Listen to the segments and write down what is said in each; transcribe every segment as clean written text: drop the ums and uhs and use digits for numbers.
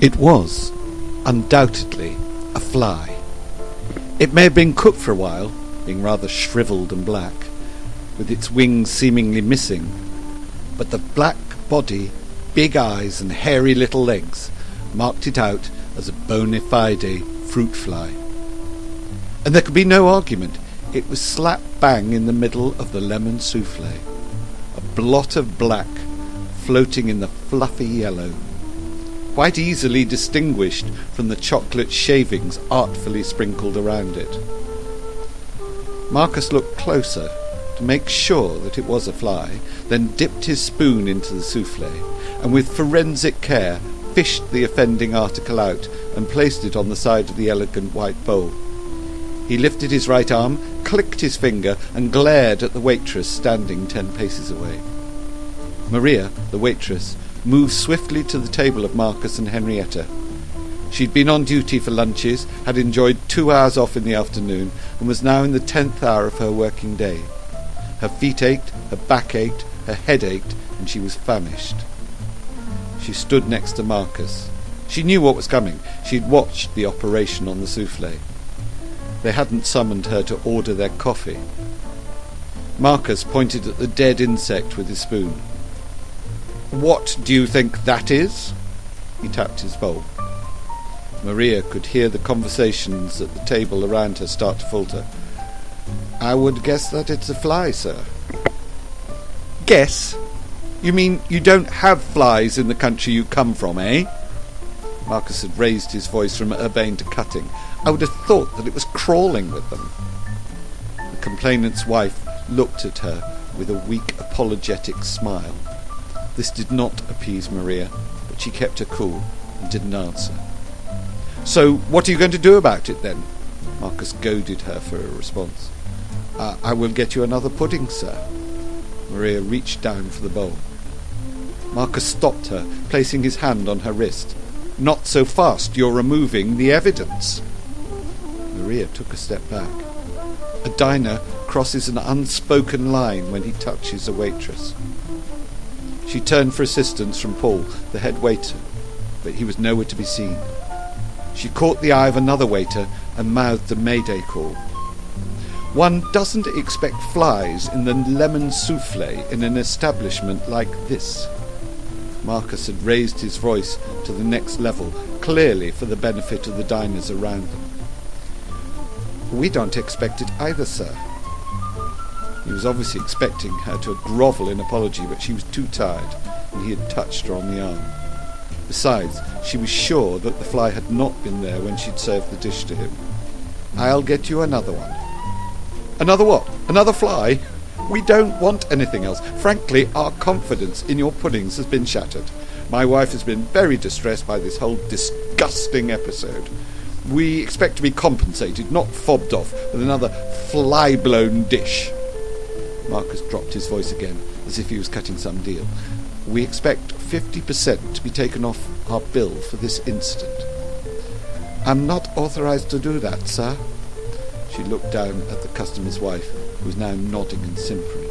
It was, undoubtedly, a fly. It may have been cooked for a while, being rather shriveled and black, with its wings seemingly missing, but the black body, big eyes and hairy little legs marked it out as a bona fide fruit fly. And there could be no argument. It was slap bang in the middle of the lemon souffle, a blot of black floating in the fluffy yellow, quite easily distinguished from the chocolate shavings artfully sprinkled around it. Marcus looked closer to make sure that it was a fly, then dipped his spoon into the souffle, and with forensic care fished the offending article out and placed it on the side of the elegant white bowl. He lifted his right arm, clicked his finger, and glared at the waitress standing 10 paces away. Maria, the waitress, moved swiftly to the table of Marcus and Henrietta. She'd been on duty for lunches, had enjoyed 2 hours off in the afternoon, and was now in the 10th hour of her working day. Her feet ached, her back ached, her head ached, and she was famished. She stood next to Marcus. She knew what was coming. She'd watched the operation on the souffle. They hadn't summoned her to order their coffee. Marcus pointed at the dead insect with his spoon. "What do you think that is?" He tapped his bowl. Maria could hear the conversations at the table around her start to falter. "I would guess that it's a fly, sir." "Guess? You mean you don't have flies in the country you come from, eh?" Marcus had raised his voice from urbane to cutting. "I would have thought that it was crawling with them." The complainant's wife looked at her with a weak, apologetic smile. This did not appease Maria, but she kept her cool and didn't answer. "So what are you going to do about it, then?" Marcus goaded her for a response. I will get you another pudding, sir." Maria reached down for the bowl. Marcus stopped her, placing his hand on her wrist. "Not so fast, you're removing the evidence." Maria took a step back. A diner crosses an unspoken line when he touches a waitress. She turned for assistance from Paul, the head waiter, but he was nowhere to be seen. She caught the eye of another waiter and mouthed a mayday call. One doesn't expect flies in the lemon souffle in an establishment like this. Marcus had raised his voice to the next level, clearly for the benefit of the diners around them. "We don't expect it either, sir." He was obviously expecting her to grovel in apology, but she was too tired, and he had touched her on the arm. Besides, she was sure that the fly had not been there when she'd served the dish to him. "I'll get you another one." "Another what? Another fly? We don't want anything else. Frankly, our confidence in your puddings has been shattered. My wife has been very distressed by this whole disgusting episode. We expect to be compensated, not fobbed off with another fly-blown dish." Marcus dropped his voice again, as if he was cutting some deal. "We expect 50% to be taken off our bill for this incident." "I'm not authorized to do that, sir." She looked down at the customer's wife, who was now nodding and simpering.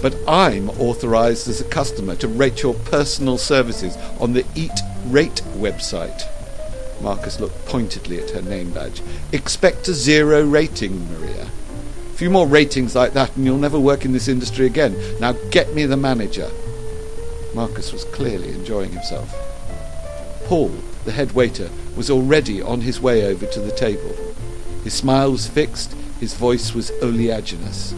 "But I'm authorized as a customer to rate your personal services on the Eat Rate website." Marcus looked pointedly at her name badge. "Expect a 0 rating, Maria. A few more ratings like that and you'll never work in this industry again. Now get me the manager." Marcus was clearly enjoying himself. Paul, the head waiter, was already on his way over to the table. His smile was fixed, his voice was oleaginous.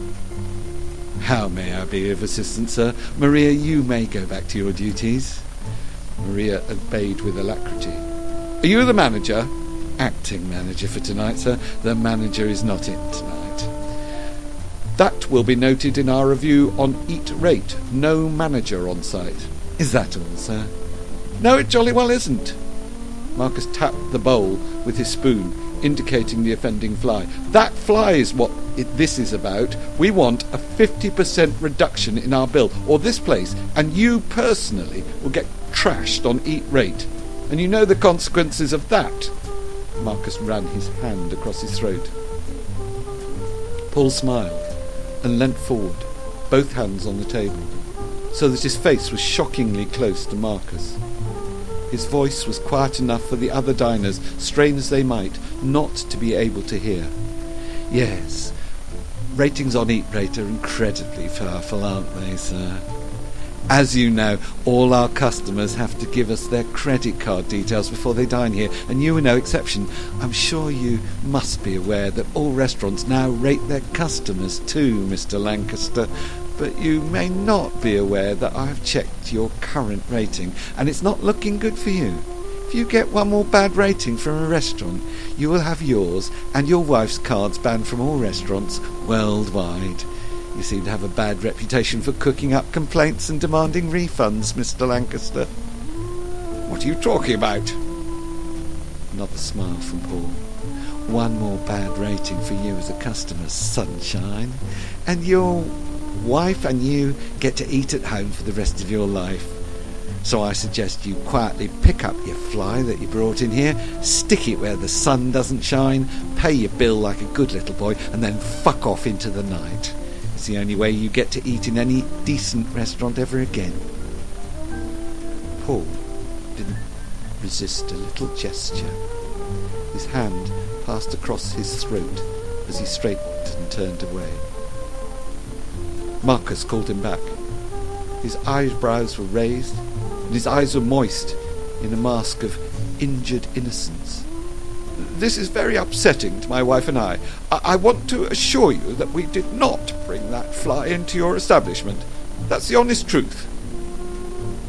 "How may I be of assistance, sir? Maria, you may go back to your duties." Maria obeyed with alacrity. "Are you the manager?" "Acting manager for tonight, sir. The manager is not in tonight." "That will be noted in our review on Eat Rate. No manager on site." "Is that all, sir?" "No, it jolly well isn't." Marcus tapped the bowl with his spoon, indicating the offending fly. "That fly is what this is about. We want a 50% reduction in our bill, or this place, and you personally will get trashed on Eat Rate. And you know the consequences of that." Marcus ran his hand across his throat. Paul smiled and leant forward, both hands on the table, so that his face was shockingly close to Marcus. His voice was quiet enough for the other diners, strain as they might, not to be able to hear. Yes, ratings on Eat Rate are incredibly powerful, aren't they, sir? As you know, all our customers have to give us their credit card details before they dine here, and you are no exception. I'm sure you must be aware that all restaurants now rate their customers too, Mr. Lancaster. But you may not be aware that I've checked your current rating, and it's not looking good for you. If you get one more bad rating from a restaurant, you will have yours and your wife's cards banned from all restaurants worldwide. You seem to have a bad reputation for cooking up complaints and demanding refunds, Mr. Lancaster. What are you talking about? Another smile from Paul. One more bad rating for you as a customer, sunshine, and your wife and you get to eat at home for the rest of your life. So I suggest you quietly pick up your fly that you brought in here, stick it where the sun doesn't shine, pay your bill like a good little boy, and then fuck off into the night. It's the only way you get to eat in any decent restaurant ever again. Paul didn't resist a little gesture. His hand passed across his throat as he straightened and turned away. Marcus called him back. His eyebrows were raised, and his eyes were moist in a mask of injured innocence. This is very upsetting to my wife and I. I want to assure you that we did not bring that fly into your establishment. That's the honest truth.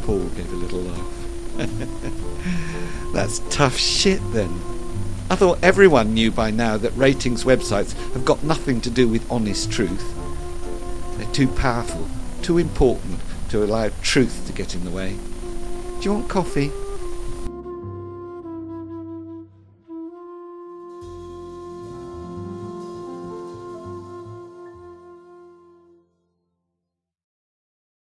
Paul gave a little laugh. That's tough shit, then. I thought everyone knew by now that ratings websites have got nothing to do with honest truth. They're too powerful, too important to allow truth to get in the way. Do you want coffee?